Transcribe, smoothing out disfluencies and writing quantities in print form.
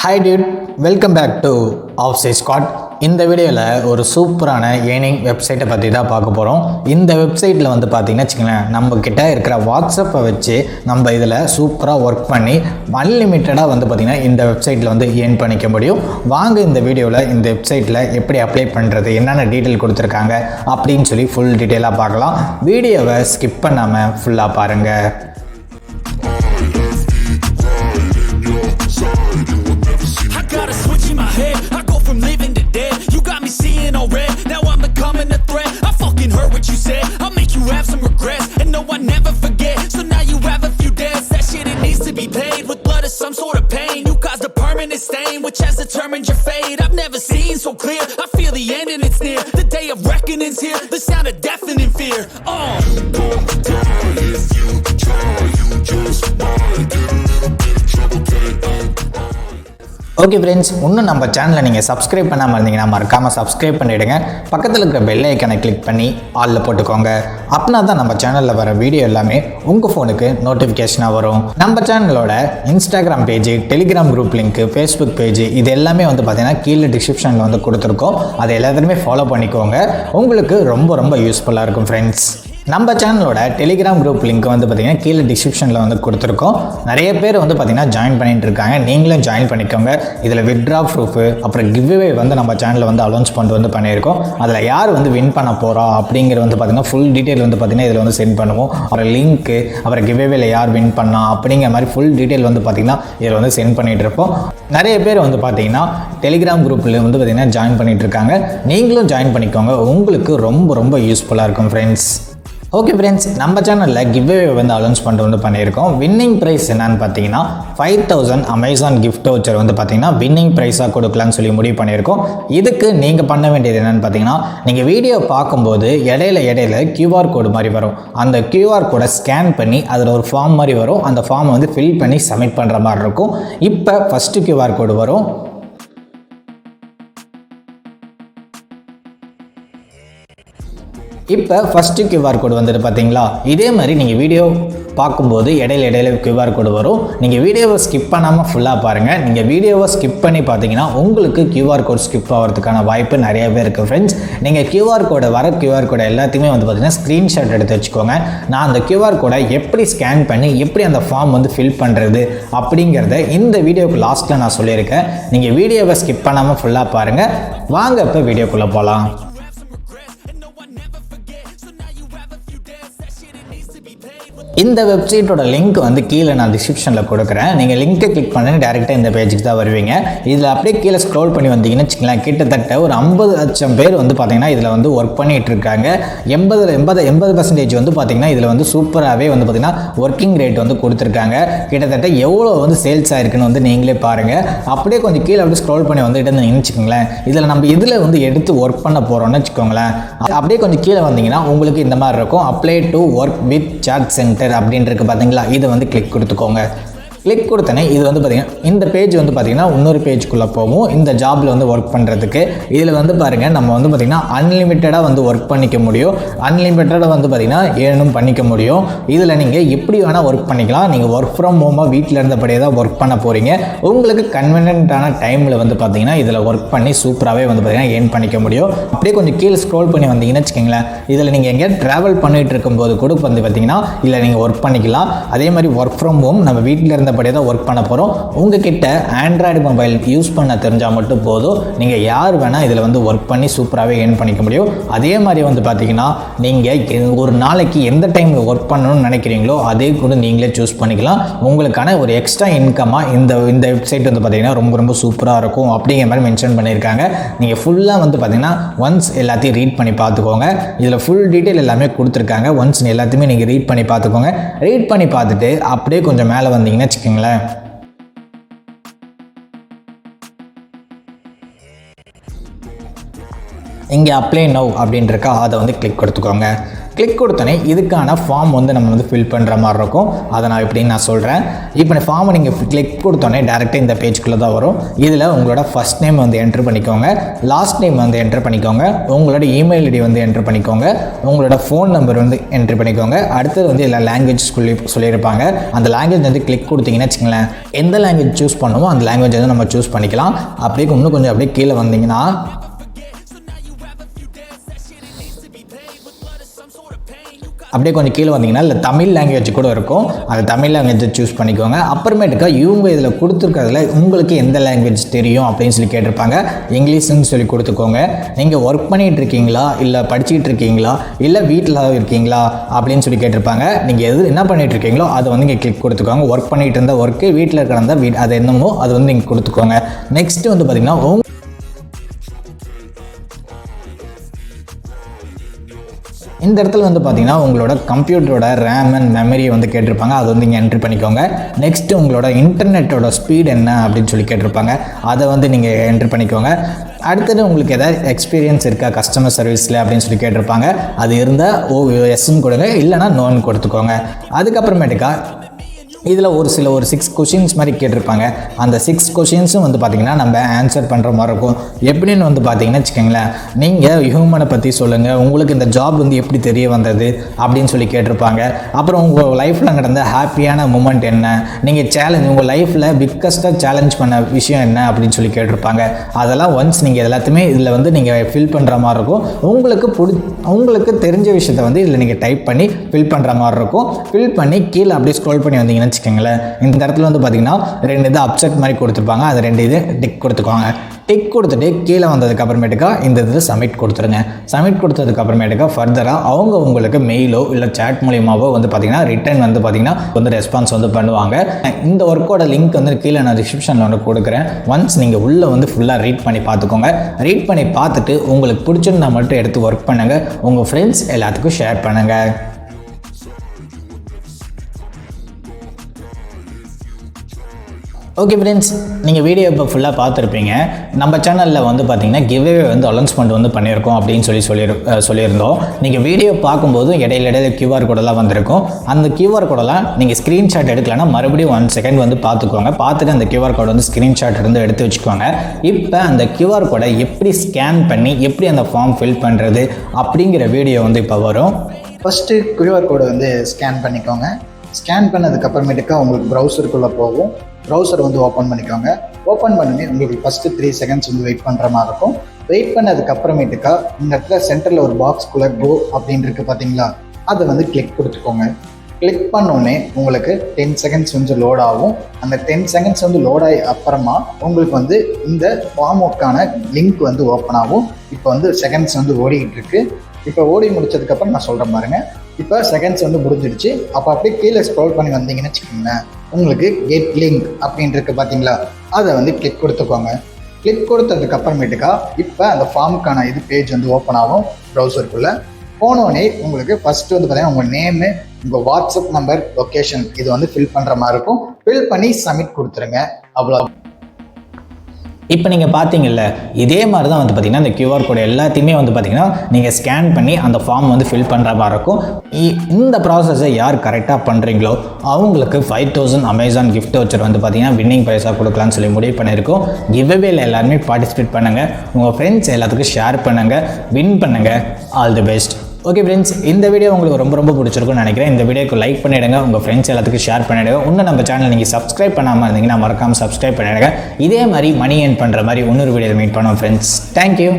Hi dude, welcome back to offside squad. இந்த வீடியோவில் ஒரு சூப்பரான ஏர்னிங் வெப்சைட்டை பற்றி தான் பார்க்க போகிறோம். இந்த வெப்சைட்டில் வந்து பார்த்திங்கன்னா வச்சுக்கோங்களேன், நம்மக்கிட்ட இருக்கிற வாட்ஸ்அப்பை வச்சு நம்ம இதில் சூப்பராக ஒர்க் பண்ணி அன்லிமிட்டடாக வந்து பார்த்திங்கன்னா இந்த வெப்சைட்டில் வந்து ஏர்ன் பண்ணிக்க முடியும். வாங்க இந்த வீடியோவில் இந்த வெப்சைட்டில் எப்படி அப்ளை பண்ணுறது, என்னென்ன டீட்டெயில் கொடுத்துருக்காங்க அப்படின்னு சொல்லி ஃபுல் டீட்டெயிலாக பார்க்கலாம். வீடியோவை ஸ்கிப் பண்ணாமல் ஃபுல்லாக பாருங்கள். Some sort of pain, you caused a permanent stain which has determined your fate. I've never seen so clear, I feel the end and it's near. The day of reckoning's here, the sound of deafening fear. You don't die if you try, you just might get a little bit of trouble, okay friends, இன்னும் நம்ம சேனலை நீங்கள் subscribe பண்ணாமல் இருந்தீங்கன்னா மறக்காமல் subscribe பண்ணிவிடுங்க. பக்கத்தில் இருக்கிற பெல் ஐக்கனை கிளிக் பண்ணி ஆலில் போட்டுக்கோங்க. அப்படின்னா தான் நம்ம சேனலில் வர வீடியோ எல்லாமே உங்கள் ஃபோனுக்கு நோட்டிஃபிகேஷனாக வரும். நம்ம சேனலோட Instagram page, Telegram group link, Facebook page இது எல்லாமே வந்து பார்த்திங்கன்னா கீழே டிஸ்கிரிப்ஷனில் வந்து கொடுத்துருக்கோம். அதை எல்லாத்துலேயுமே ஃபாலோ பண்ணிக்கோங்க. உங்களுக்கு ரொம்ப ரொம்ப யூஸ்ஃபுல்லாக இருக்கும் ஃப்ரெண்ட்ஸ். நம்ம சேனலோட டெலிகிராம் குரூப் லிங்க் வந்து பார்த்திங்கன்னா கீழே டிஸ்கிரிப்ஷனில் வந்து கொடுத்துருக்கோம். நிறைய பேர் வந்து பார்த்திங்கன்னா ஜாயின் பண்ணிட்டு இருக்காங்க. நீங்களும் ஜாயின் பண்ணிக்கோங்க. இதில் வித்ட்ரா ப்ரூஃபு, அப்புறம் கிவ்அவே வந்து நம்ம சேனலில் வந்து அனௌன்ஸ்மெண்ட் வந்து பண்ணியிருக்கோம். அதில் யார் வந்து வின் பண்ண போகிறோம் அப்படிங்கிற வந்து பார்த்திங்கன்னா ஃபுல் டீட்டெயில் வந்து பார்த்திங்கன்னா இதில் வந்து சென்ட் பண்ணுவோம். அப்புறம் லிங்க்கு, அப்புறம் கிவ்அவேல யார் வின் பண்ணா அப்படிங்கிற மாதிரி ஃபுல் டீட்டெயில் வந்து பார்த்திங்கன்னா இதில் வந்து சென்ட் பண்ணிகிட்டு இருப்போம். நிறைய பேர் வந்து பார்த்திங்கன்னா டெலிகிராம் குரூப்பில் வந்து பார்த்திங்கன்னா ஜாயின் பண்ணிகிட்டு இருக்காங்க. நீங்களும் ஜாயின் பண்ணிக்கோங்க. உங்களுக்கு ரொம்ப ரொம்ப யூஸ்ஃபுல்லாக இருக்கும் ஃப்ரெண்ட்ஸ். ஓகே ஃப்ரெண்ட்ஸ், நம்ம சேனலில் கிவ்அவே வந்து அனௌன்ஸ் வந்து பண்ணியிருக்கோம். வின்னிங் ப்ரைஸ் என்னன்னு பார்த்தீங்கன்னா 5000 அமேசான் கிஃப்ட் வவுச்சர் வந்து பார்த்தீங்கன்னா வின்னிங் ப்ரைஸாக கொடுக்கலான்னு சொல்லி முடிவு பண்ணியிருக்கோம். இதுக்கு நீங்கள் பண்ண வேண்டியது என்னென்னு பார்த்தீங்கன்னா, நீங்கள் வீடியோ பார்க்கும்போது இடையில QR கோடு மாதிரி வரும். அந்த QR கோடை ஸ்கேன் பண்ணி அதில் ஒரு ஃபார்ம் மாதிரி வரும். அந்த ஃபார்மை வந்து ஃபில் பண்ணி சப்மிட் பண்ணுற மாதிரி இருக்கும். இப்போ ஃபஸ்ட்டு QR கோடு வரும். இப்போ ஃபஸ்ட்டு QR கோடு வந்துட்டு பார்த்தீங்களா, இதே மாதிரி நீங்கள் வீடியோ பார்க்கும்போது இடையில QR கோடு வரும். நீங்கள் வீடியோவை ஸ்கிப் பண்ணாமல் ஃபுல்லாக பாருங்கள். நீங்கள் வீடியோவை ஸ்கிப் பண்ணி பார்த்தீங்கன்னா உங்களுக்கு QR கோட் ஸ்கிப் ஆகிறதுக்கான வாய்ப்பு நிறையவே இருக்குது ஃப்ரெண்ட்ஸ். நீங்கள் QR கோடை எல்லாத்தையுமே வந்து பார்த்தீங்கன்னா ஸ்க்ரீன்ஷாட் எடுத்து வச்சுக்கோங்க. நான் அந்த QR கோடை எப்படி ஸ்கேன் பண்ணி எப்படி அந்த ஃபார்ம் வந்து ஃபில் பண்ணுறது அப்படிங்கிறத இந்த வீடியோக்கு லாஸ்ட்டில் நான் சொல்லியிருக்கேன். நீங்கள் வீடியோவை ஸ்கிப் பண்ணாமல் ஃபுல்லாக பாருங்கள். வாங்க இப்போ வீடியோக்குள்ளே போகலாம். இந்த வெப்சைட்டோட லிங்க் வந்து கீழே நான் டிஸ்கிரிப்ஷனில் கொடுக்குறேன். நீங்கள் லிங்க்கை கிளிக் பண்ணி டேரெக்டாக இந்த பேஜுக்கு தான் வருவீங்க. இதில் அப்படியே கீழே ஸ்க்ரோல் பண்ணி வந்தீங்கன்னு வச்சுக்கலாம், கிட்டத்தட்ட ஒரு 50 லட்சம் பேர் வந்து பார்த்திங்கன்னா இதில் வந்து ஒர்க் பண்ணிகிட்டு இருக்காங்க. 80% வந்து பார்த்திங்கன்னா இதில் வந்து சூப்பராகவே வந்து பார்த்திங்கன்னா ஒர்க்கிங் ரேட் வந்து கொடுத்துருக்காங்க. கிட்டத்தட்ட எவ்வளோ வந்து சேல்ஸ் ஆகிருக்குன்னு வந்து நீங்களே பாருங்கள். அப்படியே கொஞ்சம் கீழே அப்படியே ஸ்க்ரோல் பண்ணி வந்துட்டு இருந்தீங்கன்னு வச்சுக்கோங்களேன். இதில் நம்ம இதில் வந்து எடுத்து ஒர்க் பண்ண போகிறோம்னு வச்சுக்கோங்களேன். அப்படியே கொஞ்சம் கீழே வந்தீங்கன்னா உங்களுக்கு இந்த மாதிரி இருக்கும், apply to work with chat centre அப்படின்னு இருக்கு பார்த்தீங்களா. இதை வந்து கிளிக் கொடுத்துக்கோங்க. கிளிக் கொடுத்தனே இது வந்து பார்த்திங்கன்னா இந்த பேஜ் வந்து பார்த்திங்கன்னா இன்னொரு பேஜுக்குள்ளே போகும். இந்த ஜாபில் வந்து ஒர்க் பண்ணுறதுக்கு இதில் வந்து பாருங்கள், நம்ம வந்து பார்த்திங்கன்னா அன்லிமிட்டடாக வந்து ஒர்க் பண்ணிக்க முடியும். அன்லிமிட்டடாக வந்து பார்த்திங்கன்னா ஏர்னும் பண்ணிக்க முடியும். இதில் நீங்கள் எப்படி வேணால் ஒர்க் பண்ணிக்கலாம். நீங்கள் ஒர்க் ஃப்ரம் ஹோமாக வீட்டில் இருந்தபடியே தான் ஒர்க் பண்ண போகிறீங்க. உங்களுக்கு கன்வீனியன்ட்டான டைமில் வந்து பார்த்திங்கன்னா இதில் ஒர்க் பண்ணி சூப்பராகவே வந்து பார்த்திங்கன்னா ஏர்ன் பண்ணிக்க முடியும். அப்படியே கொஞ்சம் கீழே ஸ்க்ரோல் பண்ணி வந்தீங்கன்னு வச்சுக்கோங்களேன். இதில் நீங்கள் எங்கேயா ட்ராவல் பண்ணிகிட்டு இருக்கும்போது கூட வந்து பார்த்திங்கன்னா இதில் நீங்கள் ஒர்க் பண்ணிக்கலாம். அதே மாதிரி ஒர்க் ஃப்ரம் ஹோம் நம்ம வீட்டில் இருந்த தான் ஒர்க் பண்ண போகிறோம். உங்ககிட்ட ஆண்ட்ராய்டு மொபைல் யூஸ் பண்ண தெரிஞ்சால் மட்டும் போதும். நீங்கள் யார் வேணால் இதில் வந்து ஒர்க் பண்ணி சூப்பராகவே ஏர்ன் பண்ணிக்க முடியும். அதே மாதிரி வந்து பார்த்தீங்கன்னா நீங்கள் ஒரு நாளைக்கு எந்த டைமில் ஒர்க் பண்ணணும்னு நினைக்கிறீங்களோ அதே கூட நீங்களே சூஸ் பண்ணிக்கலாம். உங்களுக்கான ஒரு எக்ஸ்ட்ரா இன்கமாக இந்த வெப்சைட் வந்து பார்த்தீங்கன்னா ரொம்ப ரொம்ப சூப்பராக இருக்கும் அப்படிங்கிற மாதிரி மென்ஷன் பண்ணியிருக்காங்க. நீங்கள் ஃபுல்லாக வந்து பார்த்தீங்கன்னா ஒன்ஸ் எல்லாத்தையும் ரீட் பண்ணி பார்த்துக்கோங்க. இதில் ஃபுல் டீட்டெயில் எல்லாமே கொடுத்துருக்காங்க. ஒன்ஸ் எல்லாத்தையுமே நீங்கள் ரீட் பண்ணி பார்த்துக்கோங்க. ரீட் பண்ணி பார்த்துட்டு அப்படியே கொஞ்சம் மேலே வந்தீங்கன்னா வச்சுக்கோங்களேன், இங்கே அப்ளை நவ் அப்படின்றக்கா அதை வந்து கிளிக் கொடுத்துக்கோங்க. கிளிக் கொடுத்தோன்னே இதுக்கான ஃபார்ம் வந்து நம்ம வந்து ஃபில் பண்ணுற மாதிரி இருக்கும். அதை நான் எப்படின்னு நான் சொல்கிறேன். இப்போ ஃபார்மை நீங்கள் கிளிக் கொடுத்தோன்னே டேரெக்டாக இந்த பேஜ்குள்ளே தான் வரும். இதில் உங்களோட ஃபஸ்ட் நேம் வந்து என்ட்ரு பண்ணிக்கோங்க, லாஸ்ட் நேம் வந்து என்ட்ரு பண்ணிக்கோங்க, உங்களோட இமெயில் ஐடி வந்து என்ட்ரு பண்ணிக்கோங்க, உங்களோட ஃபோன் நம்பர் வந்து என்ட்ரு பண்ணிக்கோங்க. அடுத்தது வந்து எல்லா லாங்குவேஜ் சொல்லியிருப்பாங்க. அந்த லாங்குவேஜ் வந்து கிளிக் கொடுத்தீங்கன்னா வச்சுங்களேன், எந்த லாங்குவேஜ் சூஸ் பண்ணுமோ அந்த லாங்குவேஜ் வந்து நம்ம சூஸ் பண்ணிக்கலாம். அப்படியே இன்னும் கொஞ்சம் அப்படியே கீழே வந்தீங்கன்னா அப்படியே கொஞ்சம் கீழே வந்தீங்கன்னா இல்லை தமிழ் லாங்குவேஜ் கூட இருக்கும். அந்த தமிழ் லாங்குவேஜை சூஸ் பண்ணிக்கோங்க. அப்புறமேட்டுக்கா இவங்க இதில் கொடுத்துருக்கிறதுல உங்களுக்கு எந்த லாங்குவேஜ் தெரியும் அப்படின்னு சொல்லி கேட்டிருப்பாங்க. இங்கிலீஷ்னு சொல்லி கொடுத்துக்கோங்க. நீங்கள் ஒர்க் பண்ணிகிட்டு இருக்கீங்களா, இல்லை படிச்சுக்கிட்டு இருக்கீங்களா, இல்லை வீட்டில் இருக்கீங்களா அப்படின்னு சொல்லி கேட்டிருப்பாங்க. நீங்கள் எது என்ன பண்ணிகிட்டு இருக்கீங்களோ அதை வந்து நீங்கள் கிளிக் கொடுத்துக்கோங்க. ஒர்க் பண்ணிகிட்டு இருந்த ஒர்க்கு, வீட்டில் இருக்கிற அது என்னமோ அது வந்து நீங்கள் கொடுத்துக்கோங்க. நெக்ஸ்ட்டு வந்து பார்த்திங்கன்னா இந்த இடத்துல வந்து பார்த்தீங்கன்னா உங்களோட கம்ப்யூட்டரோட ரேம் அண்ட் மெமரியை வந்து கேட்டிருப்பாங்க. அது வந்து நீங்கள் என்ட்ரி பண்ணிக்கோங்க. நெக்ஸ்ட்டு உங்களோட இன்டர்நெட்டோட ஸ்பீட் என்ன அப்படின்னு சொல்லி கேட்டிருப்பாங்க. அதை வந்து நீங்கள் என்ட்ரி பண்ணிக்கோங்க. அடுத்தது உங்களுக்கு எதாவது எக்ஸ்பீரியன்ஸ் இருக்கா கஸ்டமர் சர்வீஸில் அப்படின்னு சொல்லி கேட்டிருப்பாங்க. அது இருந்தால் எஸ்ன்னு கொடுங்க, இல்லைனா நோன்னு கொடுத்துக்கோங்க. அதுக்கப்புறமேட்டுக்கா இதில் ஒரு 6 கொஷின்ஸ் மாதிரி கேட்டிருப்பாங்க. அந்த 6 கொஷின்ஸும் வந்து பார்த்திங்கன்னா நம்ம ஆன்சர் பண்ணுற மாதிரி இருக்கும். எப்படின்னு வந்து பார்த்திங்கன்னா வச்சுக்கோங்களேன், நீங்கள் ஹியூமனை பற்றி சொல்லுங்கள், உங்களுக்கு இந்த ஜாப் வந்து எப்படி தெரிய வந்தது அப்படின்னு சொல்லி கேட்டிருப்பாங்க. அப்புறம் உங்கள் லைஃப்பில் நடந்த ஹாப்பியான மூமெண்ட் என்ன, நீங்கள் உங்கள் லைஃப்பில் பிக்கஸ்ட்டாக சேலஞ்ச் பண்ண விஷயம் என்ன அப்படின்னு சொல்லி கேட்டிருப்பாங்க. அதெல்லாம் ஒன்ஸ் நீங்கள் எல்லாத்தையுமே இதில் வந்து நீங்கள் ஃபில் பண்ணுற மாதிரி இருக்கும். உங்களுக்கு தெரிஞ்ச விஷயத்தை வந்து இதில் நீங்கள் டைப் பண்ணி ஃபில் பண்ணுற மாதிரி இருக்கும். ஃபில் பண்ணி கீழே அப்படியே ஸ்க்ரோல் பண்ணி வந்தீங்கன்னா வச்சுக்கோங்களேன், இந்த இடத்துல வந்து பார்த்தீங்கன்னா 2 இது அப்செட் மாதிரி கொடுத்துருப்பாங்க. அது 2 இது டிக் கொடுத்துக்கோங்க. டிக் கொடுத்துட்டு கீழே வந்ததுக்கு அப்புறமேட்டுக்கா இந்த இதில் சப்மிட் கொடுத்துருங்க. சப்மிட் கொடுத்ததுக்கு அப்புறமேட்டுக்கா ஃபர்தராக அவங்க உங்களுக்கு மெயிலோ இல்லை சேட் மூலியமாவோ வந்து பார்த்தீங்கன்னா ரிட்டர்ன் வந்து பார்த்தீங்கன்னா வந்து ரெஸ்பான்ஸ் வந்து பண்ணுவாங்க. இந்த ஒர்க்கோட லிங்க் வந்து கீழே நான் டிஸ்கிரிப்ஷனில் வந்து கொடுக்குறேன். ஒன்ஸ் நீங்கள் உள்ளே வந்து ஃபுல்லாக ரீட் பண்ணி பார்த்துக்கோங்க. ரீட் பண்ணி பார்த்துட்டு உங்களுக்கு பிடிச்சிருந்தா மட்டும் எடுத்து ஒர்க் பண்ணுங்கள். உங்கள் ஃப்ரெண்ட்ஸ் எல்லாத்துக்கும் ஷேர் பண்ணுங்கள். ஓகே ஃப்ரெண்ட்ஸ், நீங்கள் வீடியோ இப்போ ஃபுல்லாக பார்த்துருப்பீங்க. நம்ம சேனலில் வந்து பார்த்தீங்கன்னா கிவ்அவே வந்து அனௌன்ஸ்மெண்ட் வந்து பண்ணியிருக்கோம் அப்படின்னு சொல்லியிருந்தோம். நீங்கள் வீடியோ பார்க்கும்போது இடையில QR கோடெல்லாம் வந்திருக்கும். அந்த QR கோடெல்லாம் நீங்கள் ஸ்க்ரீன்ஷாட் எடுக்கலைன்னா மறுபடியும் 1 செகண்ட் வந்து பார்த்துக்கோங்க. பார்த்துட்டு அந்த QR கோடை வந்து ஸ்க்ரீன்ஷாட் இருந்து எடுத்து வச்சுக்கோங்க. இப்போ அந்த QR கோடை எப்படி ஸ்கேன் பண்ணி எப்படி அந்த ஃபார்ம் ஃபில் பண்ணுறது அப்படிங்கிற வீடியோ வந்து இப்போ வரும். ஃபஸ்ட்டு QR கோடை வந்து ஸ்கேன் பண்ணிக்கோங்க. ஸ்கேன் பண்ணதுக்கப்புறமேட்டுக்கா உங்களுக்கு ப்ரௌசருக்குள்ளே போகும். ப்ரௌசர் வந்து ஓப்பன் பண்ணிக்கோங்க. ஓப்பன் பண்ணி உங்களுக்கு ஃபஸ்ட்டு 3 செகண்ட்ஸ் வந்து வெயிட் பண்ணுற மாதிரி இருக்கும். வெயிட் பண்ணதுக்கப்புறமேட்டுக்கா இந்த இடத்துல சென்டரில் ஒரு பாக்ஸ்குள்ளே கோ அப்படின்னு இருக்குது பார்த்தீங்களா, அதை வந்து கிளிக் கொடுத்துக்கோங்க. கிளிக் பண்ணோடனே உங்களுக்கு 10 செகண்ட்ஸ் வந்து லோட் ஆகும். அந்த 10 செகண்ட்ஸ் வந்து லோட் ஆகி அப்புறமா உங்களுக்கு வந்து இந்த ஃபார்முக்கான லிங்க் வந்து ஓப்பன் ஆகும். இப்போ வந்து செகண்ட்ஸ் வந்து ஓடிக்கிட்டு இருக்கு. இப்போ ஓடி முடிச்சதுக்கப்புறம் நான் சொல்கிறேன் பாருங்க. இப்போ செகண்ட்ஸ் வந்து முடிஞ்சிடுச்சு. அப்போ அப்படியே கீழே ஸ்க்ரோல் பண்ணி வந்தீங்கன்னு வச்சுக்கோங்களேன், உங்களுக்கு கெட் லிங்க் அப்படின்னு இருக்கு பார்த்தீங்களா, அதை வந்து கிளிக் கொடுத்துக்கோங்க. கிளிக் கொடுத்ததுக்கு அப்புறமேட்டுக்கா இப்போ அந்த ஃபார்முக்கான பேஜ் வந்து ஓப்பன் ஆகும். ப்ரௌசருக்குள்ளே போனோடனே உங்களுக்கு ஃபஸ்ட்டு வந்து பார்த்தீங்கன்னா உங்கள் நேமு, உங்கள் வாட்ஸ்அப் நம்பர், லொக்கேஷன் இது வந்து ஃபில் பண்ணுற மாதிரி இருக்கும். ஃபில் பண்ணி சப்மிட் கொடுத்துருங்க. அவ்வளோ. இப்போ நீங்கள் பார்த்தீங்கல்ல, இதே மாதிரி தான் வந்து பார்த்திங்கன்னா இந்த QR கோடு எல்லாத்தையுமே வந்து பார்த்திங்கன்னா நீங்கள் ஸ்கேன் பண்ணி அந்த ஃபார்ம் வந்து ஃபில் பண்ணுற மாதிரி இருக்கும். இந்த ப்ராசஸை யார் கரெக்டாக பண்ணுறீங்களோ அவங்களுக்கு 5000 அமேசான் கிஃப்ட் வச்சர் வந்து பார்த்திங்கன்னா வின்னிங் ப்ரைஸாக கொடுக்கலான்னு சொல்லி முடிவு பண்ணியிருக்கோம். கிவ்அவேல எல்லாருமே பார்ட்டிசிபேட் பண்ணுங்கள். உங்கள் ஃப்ரெண்ட்ஸ் எல்லாத்துக்கும் ஷேர் பண்ணுங்கள். வின் பண்ணுங்கள். All the best. Okay friends, இந்த வீடியோ உங்களுக்கு ரொம்ப பிடிச்சிருக்குன்னு நினைக்கிறேன். இந்த வீடியோக்கு லைக் பண்ணிவிடுங்க, உங்கள் ஃப்ரெண்ட்ஸ் எல்லாத்துக்கும் ஷேர் பண்ணிவிடுங்க. இன்னும் நம்ம சேனல் நீங்கள் சப்ஸ்கிரைப் பண்ணாமல் இருந்தீங்கன்னா மறக்காமல் சப்ஸ்கிரைப் பண்ணிவிடுங்க. இதே மாதிரி மணி ஏர்ன் பண்ணுற மாதிரி இன்னொரு வீடியோவில் மீட் பண்ணுவோம் ஃப்ரெண்ட்ஸ். தேங்க்யூ.